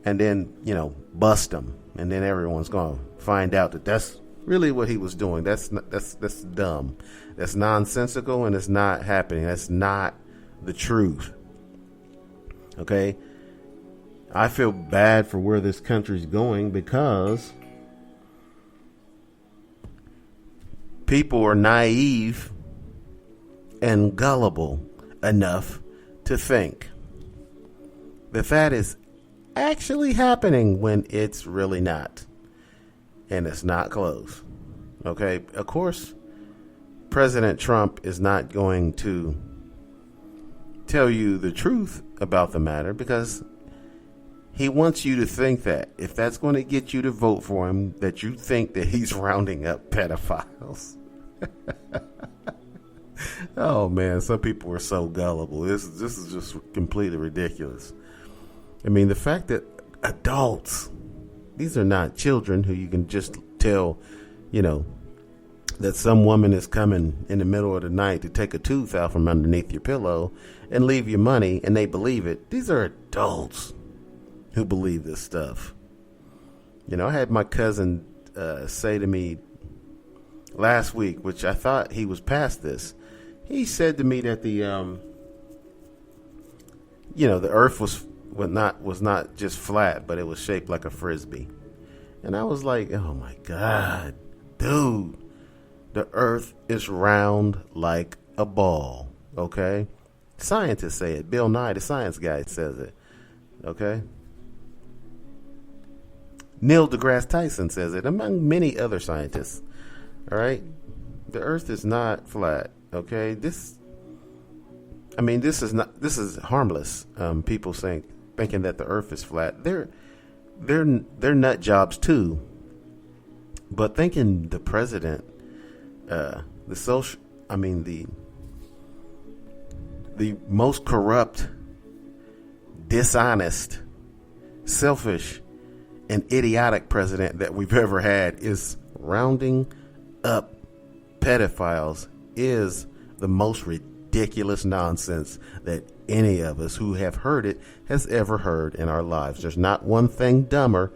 and then, bust him. And then everyone's going to find out that that's really what he was doing. That's dumb. That's nonsensical, and it's not happening. That's not the truth. Okay? I feel bad for where this country's going because people are naive and gullible enough to think that is actually happening when it's really not. And it's not close. Okay? Of course, President Trump is not going to tell you the truth about the matter because he wants you to think that if that's going to get you to vote for him, that you think that he's rounding up pedophiles. Oh man, some people are so gullible. This is just completely ridiculous. I mean, the fact that adults, these are not children who you can just tell, that some woman is coming in the middle of the night to take a tooth out from underneath your pillow and leave you money, and they believe it. These are adults who believe this stuff. I had my cousin say to me last week, which I thought he was past this. He said to me that the earth was not just flat, but it was shaped like a frisbee. And I was like, oh my God, dude, the earth is round like a ball. Okay? Scientists say it. Bill Nye, the science guy, says it. Okay? Neil deGrasse Tyson says it, among many other scientists. All right? The earth is not flat. Okay? This is harmless. People thinking that the earth is flat. They're nut jobs too. But thinking the president, the most corrupt, dishonest, selfish, and idiotic president that we've ever had is rounding up pedophiles is the most ridiculous nonsense that any of us who have heard it has ever heard in our lives. There's not one thing dumber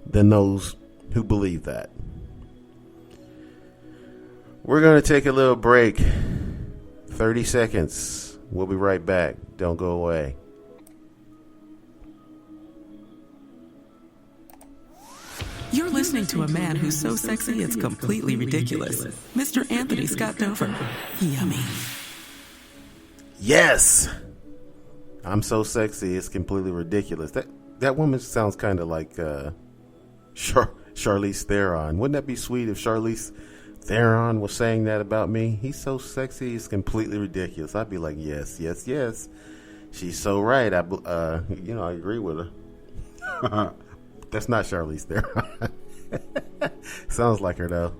than those who believe that. We're going to take a little break. 30 seconds. We'll be right back. Don't go away. You're listening to a man who's so sexy it's completely ridiculous. Mr. Anthony Scott Dover. Yummy. Yes. I'm so sexy it's completely ridiculous. That woman sounds kind of like Charlize Theron. Wouldn't that be sweet if Charlize Theron was saying that about me? He's so sexy it's completely ridiculous. I'd be like, yes, yes, yes. She's so right. I agree with her. That's not Charlize Theron. Sounds like her though.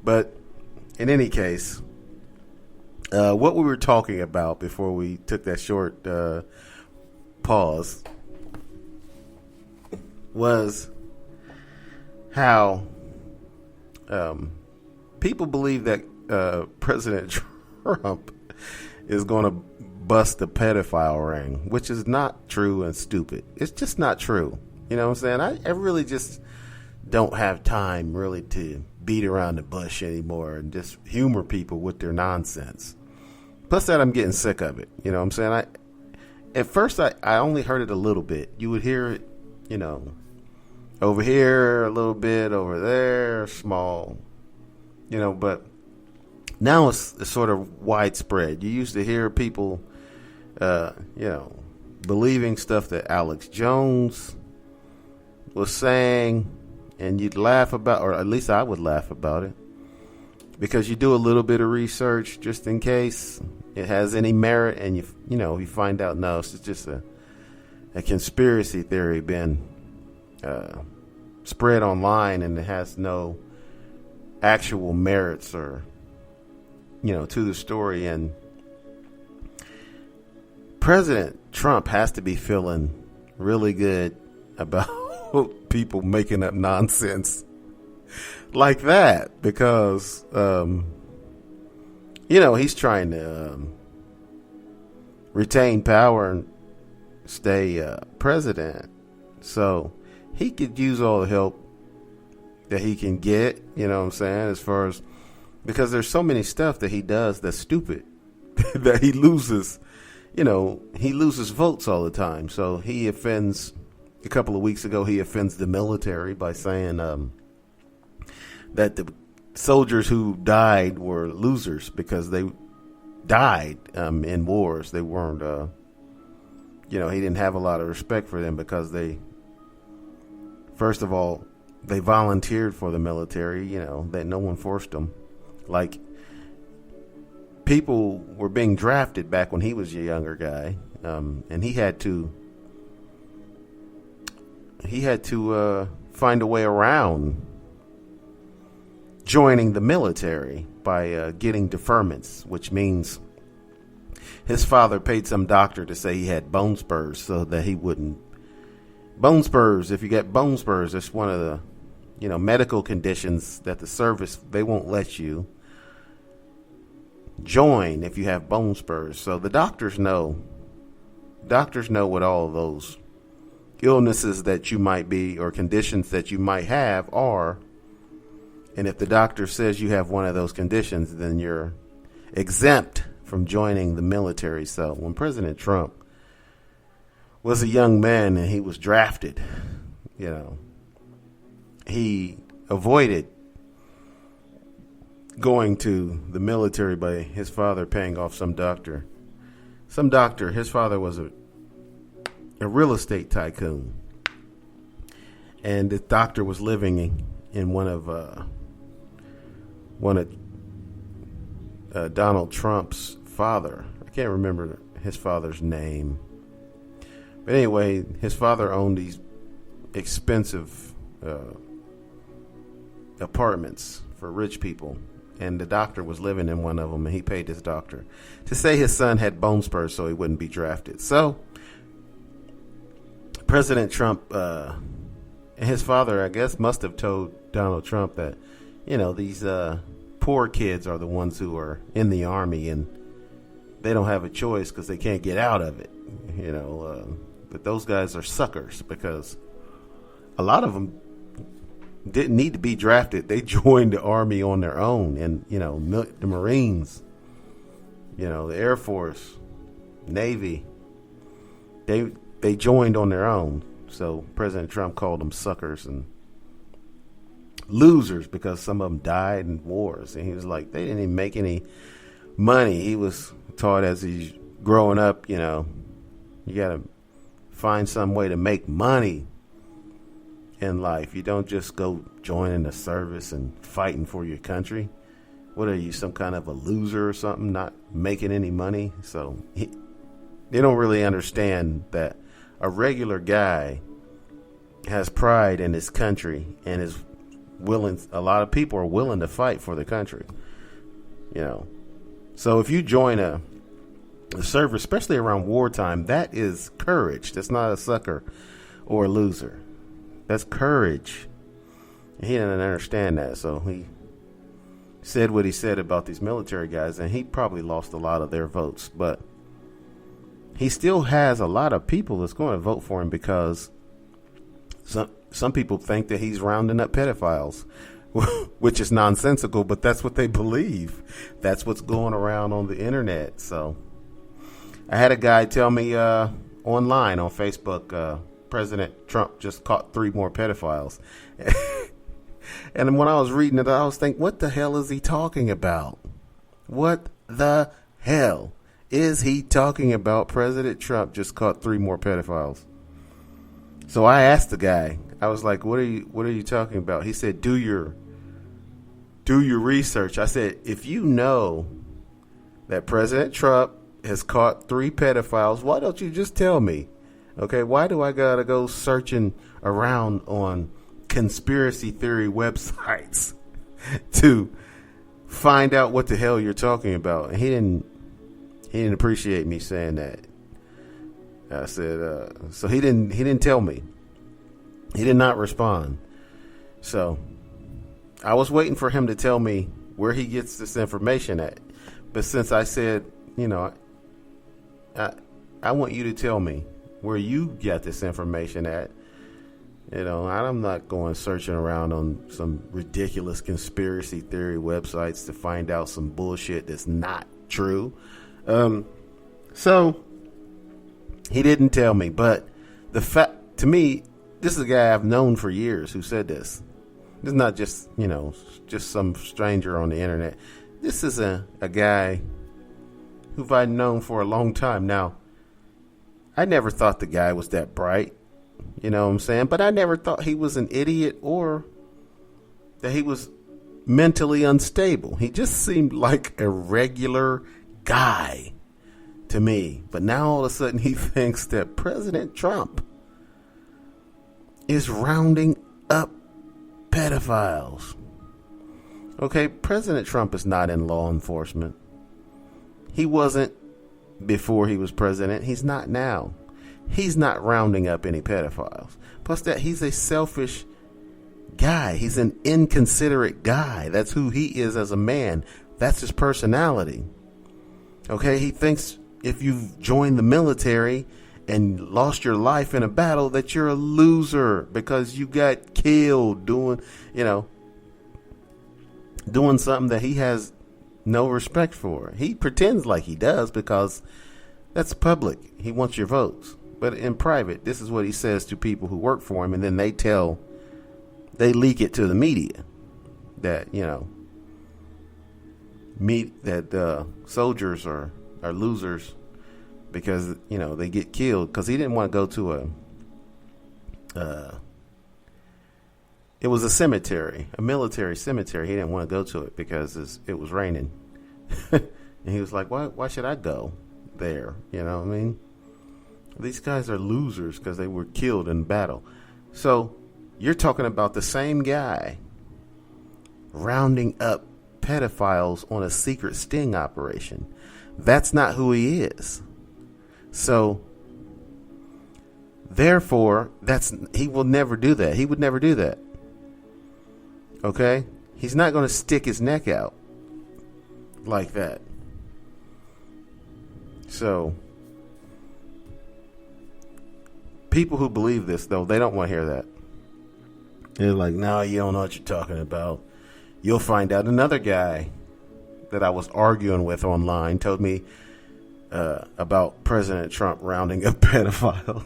But in any case, what we were talking about before we took that short pause was how people believe that President Trump is going to bust the pedophile ring, which is not true and stupid. It's just not true. You know what I'm saying? I really just don't have time really to beat around the bush anymore and just humor people with their nonsense. Plus that I'm getting sick of it. You know what I'm saying? At first I only heard it a little bit. You would hear it, over here a little bit, over there, small, but now it's sort of widespread. You used to hear people, believing stuff that Alex Jones was saying, and you'd laugh about, or at least I would laugh about it, because you do a little bit of research just in case it has any merit, and you find out no, it's just a conspiracy theory been spread online, and it has no actual merits or to the story. And President Trump has to be feeling really good about people making up nonsense like that, because he's trying to retain power and stay president. So he could use all the help that he can get, you know what I'm saying, as far as, because there's so many stuff that he does that's stupid that he loses, he loses votes all the time. So he offends, a couple of weeks ago, he offends the military by saying that the soldiers who died were losers because they died in wars. They weren't, he didn't have a lot of respect for them because they, first of all, they volunteered for the military, that no one forced them. Like, people were being drafted back when he was a younger guy, and he had to find a way around joining the military by getting deferments, which means his father paid some doctor to say he had bone spurs so that he wouldn't. Bone spurs, if you get bone spurs, it's one of the medical conditions that the service, they won't let you join if you have bone spurs. So the doctors know what all of those illnesses that you might be or conditions that you might have are. And if the doctor says you have one of those conditions, then you're exempt from joining the military. So when President Trump was a young man and he was drafted, he avoided going to the military by his father paying off some doctor. His father was a real estate tycoon. And the doctor was living in one of Donald Trump's father. I can't remember his father's name. But anyway, his father owned these expensive apartments for rich people, and the doctor was living in one of them, and he paid his doctor to say his son had bone spurs so he wouldn't be drafted. So President Trump and his father, I guess, must have told Donald Trump that, these poor kids are the ones who are in the army and they don't have a choice because they can't get out of it, but those guys are suckers because a lot of them didn't need to be drafted. They joined the army on their own, and the Marines, the Air Force, Navy, they joined on their own. So President Trump called them suckers and losers because some of them died in wars, and he was like, they didn't even make any money. He was taught as he's growing up, you gotta find some way to make money in life. You don't just go joining the service and fighting for your country. What are you, some kind of a loser or something, not making any money? So they don't really understand that a regular guy has pride in his country and is willing. A lot of people are willing to fight for the country, So if you join a service, especially around wartime, that is courage. That's not a sucker or a loser. That's courage. And he didn't understand that, so he said what he said about these military guys, and he probably lost a lot of their votes. But he still has a lot of people that's going to vote for him because some people think that he's rounding up pedophiles, which is nonsensical, but that's what they believe. That's what's going around on the internet. So I had a guy tell me online on Facebook, President Trump just caught 3 more pedophiles. And when I was reading it, I was thinking, what the hell is he talking about? What the hell is he talking about? President Trump just caught 3 more pedophiles. So I asked the guy, I was like, what are you talking about? He said, do your research. I said, if you know that President Trump has caught 3 pedophiles, why don't you just tell me? Okay, why do I gotta go searching around on conspiracy theory websites to find out what the hell you're talking about? And he didn't appreciate me saying that. I said, so he didn't tell me. He did not respond. So I was waiting for him to tell me where he gets this information at. But since I said, I want you to tell me where you got this information at, I'm not going searching around on some ridiculous conspiracy theory websites to find out some bullshit that's not true. So he didn't tell me, but the fact, to me, this is a guy I've known for years who said this. This is not just, just some stranger on the internet. This is a guy who I've known for a long time. Now, I never thought the guy was that bright. You know what I'm saying? But I never thought he was an idiot or that he was mentally unstable. He just seemed like a regular guy to me. But now all of a sudden he thinks that President Trump is rounding up pedophiles. Okay, President Trump is not in law enforcement. He wasn't before he was president. He's not now. He's not rounding up any pedophiles. Plus that he's a selfish guy. He's an inconsiderate guy. That's who he is as a man. That's his personality. Okay, he thinks if you've joined the military and lost your life in a battle that you're a loser because you got killed doing something that he has no respect for. He pretends like he does because that's public. He wants your votes. But in private, this is what he says to people who work for him, and then they leak it to the media that, soldiers are losers because, they get killed. Because he didn't want to go to it was a cemetery, a military cemetery. He didn't want to go to it because it was raining. And he was like, why should I go there? You know what I mean? These guys are losers because they were killed in battle. So you're talking about the same guy rounding up pedophiles on a secret sting operation. That's not who he is. So therefore, he will never do that. He would never do that. Okay? He's not going to stick his neck out like that. So people who believe this, though, they don't want to hear that. They're like, no, you don't know what you're talking about. You'll find out. Another guy that I was arguing with online told me about President Trump rounding up pedophiles.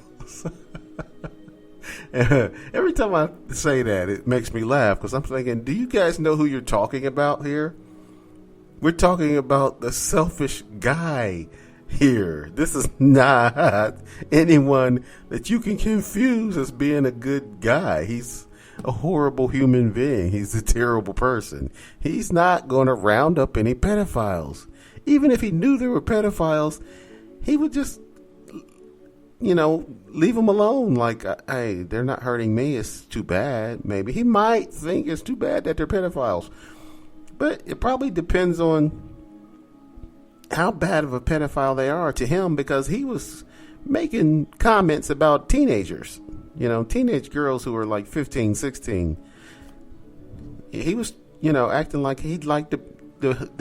Every time I say that, it makes me laugh because I'm thinking, do you guys know who you're talking about here? We're talking about the selfish guy here. This is not anyone that you can confuse as being a good guy. He's a horrible human being. He's a terrible person. He's not going to round up any pedophiles. Even if he knew there were pedophiles, he would just, leave them alone. Like, hey, they're not hurting me. It's too bad. Maybe he might think it's too bad that they're pedophiles. But it probably depends on how bad of a pedophile they are to him, because he was making comments about teenagers, teenage girls who were like 15, 16. He was, acting like he'd like to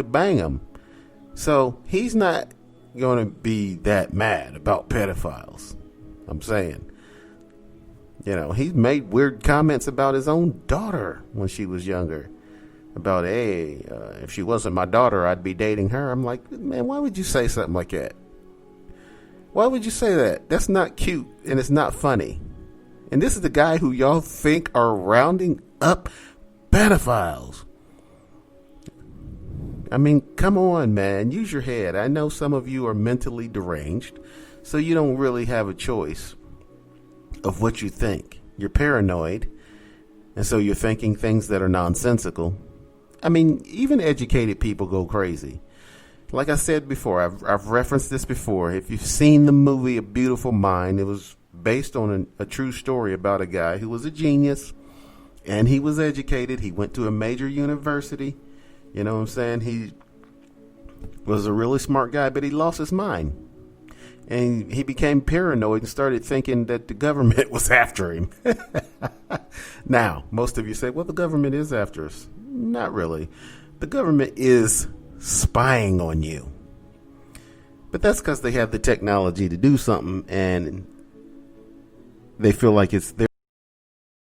bang them. So he's not going to be that mad about pedophiles. I'm saying, he made weird comments about his own daughter when she was younger. About, hey, if she wasn't my daughter, I'd be dating her. I'm like, man, why would you say something like that? Why would you say that? That's not cute, and it's not funny. And this is the guy who y'all think are rounding up pedophiles. I mean, come on, man. Use your head. I know some of you are mentally deranged, so you don't really have a choice of what you think. You're paranoid, and so you're thinking things that are nonsensical. I mean, even educated people go crazy. Like I said before, I've referenced this before. If you've seen the movie A Beautiful Mind, it was based on a true story about a guy who was a genius, and he was educated. He went to a major university. You know what I'm saying? He was a really smart guy, but he lost his mind. And he became paranoid and started thinking that the government was after him. Now, most of you say, well, the government is after us. Not really. The government is spying on you. But that's because they have the technology to do something, and they feel like it's their